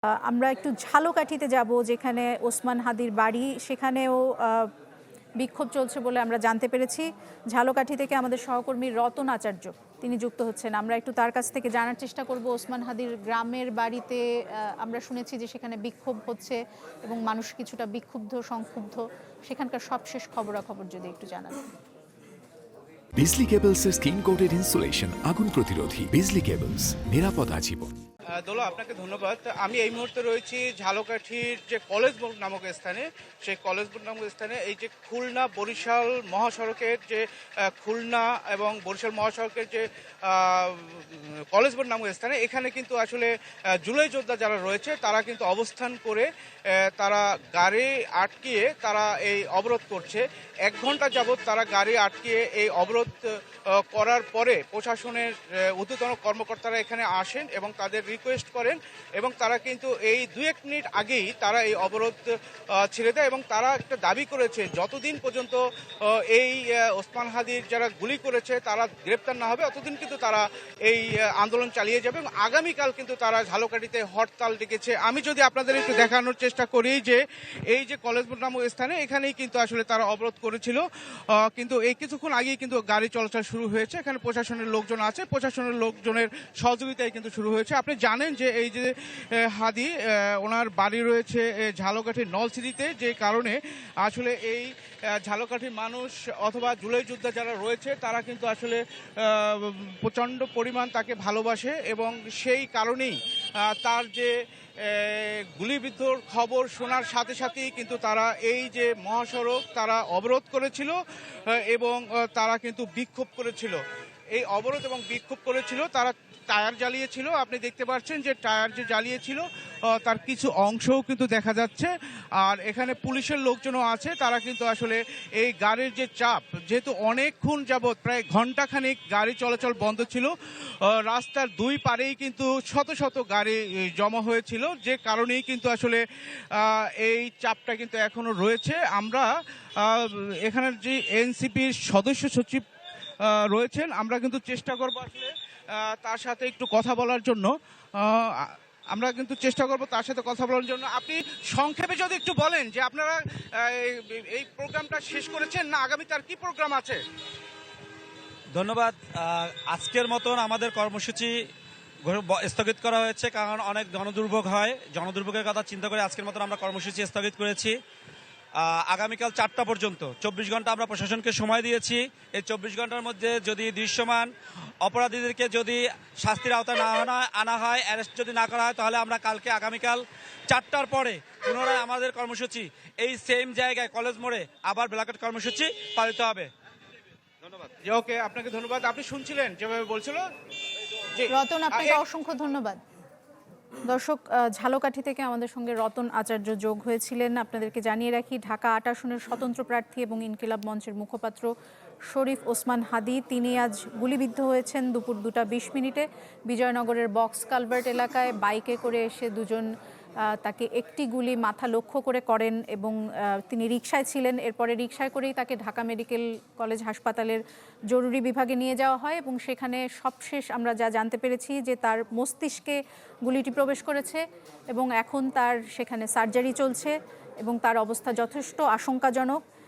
আমরা একটু ঝালকাঠিতে যাব, যেখানে ওসমান হাদির বাড়ি। সেখানেও বিক্ষোভ চলছে বলে আমরা জানতে পেরেছি। ঝালকাঠি থেকে আমাদের সহকর্মী রতন আচার্য তিনি যুক্ত হচ্ছেন। আমরা একটু তার কাছ থেকে জানার চেষ্টা করব ওসমান হাদির গ্রামের বাড়িতে আমরা শুনেছি যে সেখানে বিক্ষোভ হচ্ছে এবং মানুষ কিছুটা বিক্ষুব্ধ সংক্ষুব্ধ। সেখানকার সবশেষ খবরাখবর যদি একটু জানান। বিজলি কেবলসের স্কিন কোটেড ইনসুলেশন আগুন প্রতিরোধী। বিজলি কেবলস, নিরাপদ আজীবন। দোলা, আপনাকে ধন্যবাদ। আমি এই মুহূর্তে রয়েছি ঝালকাঠির যে কলেজ মোড় নামক স্থানে। সেই কলেজ মোড় নামক স্থানে এই যে খুলনা বরিশাল মহাসড়কের যে খুলনা এবং বরিশাল মহাসড়কের যে কলেজ মোড় নামক স্থানে, এখানে কিন্তু আসলে জুলাই যোদ্ধা যারা রয়েছে তারা কিন্তু অবস্থান করে তারা গাড়ি আটকিয়ে তারা এই অবরোধ করছে। 1 ঘন্টা যাবৎ তারা গাড়ি আটকিয়ে এই অবরোধ করার পরে প্রশাসনের ঊর্ধ্বতন কর্মকর্তারা এখানে আসেন এবং তাদের রিকোয়েস্ট করেন এবং তারা কিন্তু এই 2-1 মিনিট আগেই তারা এই অবরোধ ছেড়ে দেয় এবং তারা একটা দাবি করেছে যতদিন পর্যন্ত এই ওসমান হাদির যারা গুলি করেছে তারা গ্রেপ্তার না হবে ততদিন কিন্তু তারা এই আন্দোলন চালিয়ে যাবে এবং আগামীকাল কিন্তু তারা ঝালকাঠিতে হরতাল ডেকেছে। আমি যদি আপনাদের একটু দেখানোর চেষ্টা করি যে এই যে কলেজ মোড় নামক স্থানে, এখানেই কিন্তু আসলে তারা অবরোধ করেছিল, কিন্তু এই কিছুক্ষণ আগেই কিন্তু গাড়ি চলাচল শুরু হয়েছে। এখানে প্রশাসনের লোকজন আছে, প্রশাসনের লোকজনের সহযোগিতায় কিন্তু শুরু হয়েছে। আপনি জানেন যে এই যে হাদি ওনার বাড়ি রয়েছে ঝালকাঠির নলছিটিতে, যে কারণে আসলে এই ঝালকাঠির মানুষ অথবা জুলাই যোদ্ধা যারা রয়েছে তারা কিন্তু আসলে প্রচণ্ড পরিমাণ তাকে ভালোবাসে এবং সেই কারণেই তার যে গুলিবিদ্ধর খবর শোনার সাথে সাথেই কিন্তু তারা এই যে মহাসড়ক তারা অবরোধ করেছিল এবং তারা কিন্তু বিক্ষোভ করেছিল। এই অবরোধ এবং বিক্ষোভ করেছিল, তারা টায়ার জ্বালিয়েছিল। আপনি দেখতে পাচ্ছেন যে টায়ার যে জ্বালিয়েছিল তার কিছু অংশও কিন্তু দেখা যাচ্ছে। আর এখানে পুলিশের লোকজনও আছে, তারা কিন্তু আসলে এই গাড়ির যে চাপ, যেহেতু অনেকক্ষণ যাবৎ প্রায় ঘন্টাখানেক গাড়ি চলাচল বন্ধ ছিল, রাস্তার 2 পারেই কিন্তু শত শত গাড়ি জমা হয়েছিল, যে কারণেই কিন্তু আসলে এই চাপটা কিন্তু এখনো রয়েছে। আমরা এখানের যে এনসিপির সদস্য সচিব রয়েছেন, আমরা কিন্তু চেষ্টা করবো আসলে তার সাথে একটু কথা বলার জন্য। আমরা কিন্তু চেষ্টা করবো তার সাথে কথা বলার জন্য। আপনি সংক্ষেপে যদি একটু বলেন যে আপনারা এই প্রোগ্রামটা শেষ করেছেন না আগামী তার কি প্রোগ্রাম আছে? ধন্যবাদ। আজকের মতন আমাদের কর্মসূচি স্থগিত করা হয়েছে, কারণ অনেক জনদুর্ভোগ হয়। জনদুর্ভোগের কথা চিন্তা করে আজকের মতন আমরা কর্মসূচি স্থগিত করেছি। আগামীকাল 4টা পর্যন্ত 24 ঘন্টা আমরা প্রশাসনকে সময় দিয়েছি। এই 24 ঘন্টার মধ্যে যদি দৃশ্যমান অপরাধীদেরকে যদি শাস্তির আওতায় না আনা হয়, অ্যারেস্ট যদি না করা হয়, তাহলে আমরা আগামীকাল 4টার পরে পুনরায় আমাদের কর্মসূচি এই সেম জায়গায় কলেজ মোড়ে আবার ব্ল্যাকআউট কর্মসূচি পালিত হবে। ধন্যবাদ। ওকে, আপনাকে ধন্যবাদ। আপনি শুনছিলেন যেভাবে বলছিল। রতন, আপনাকে অসংখ্য ধন্যবাদ। দর্শক, ঝালকাঠি থেকে আমাদের সঙ্গে রতন আচার্য যোগ হয়েছিলেন। আপনাদেরকে জানিয়ে রাখি, ঢাকা 8 আসনের স্বতন্ত্র প্রার্থী এবং ইনকিলাব মঞ্চের মুখপাত্র শরীফ ওসমান হাদি তিনি আজ গুলিবিদ্ধ হয়েছেন দুপুর 2:20 বিজয়নগরের বক্স কালভার্ট এলাকায়। বাইকে করে এসে দুজন তাকে একটি গুলি মাথা লক্ষ্য করে করেন এবং তিনি রিকশায় ছিলেন। এরপরে রিকশায় করেই তাকে ঢাকা মেডিকেল কলেজ হাসপাতালের জরুরি বিভাগে নিয়ে যাওয়া হয় এবং সেখানে সবশেষ আমরা যা জানতে পেরেছি যে তার মস্তিষ্কে গুলিটি প্রবেশ করেছে এবং এখন তার সেখানে সার্জারি চলছে এবং তার অবস্থা যথেষ্ট আশঙ্কাজনক।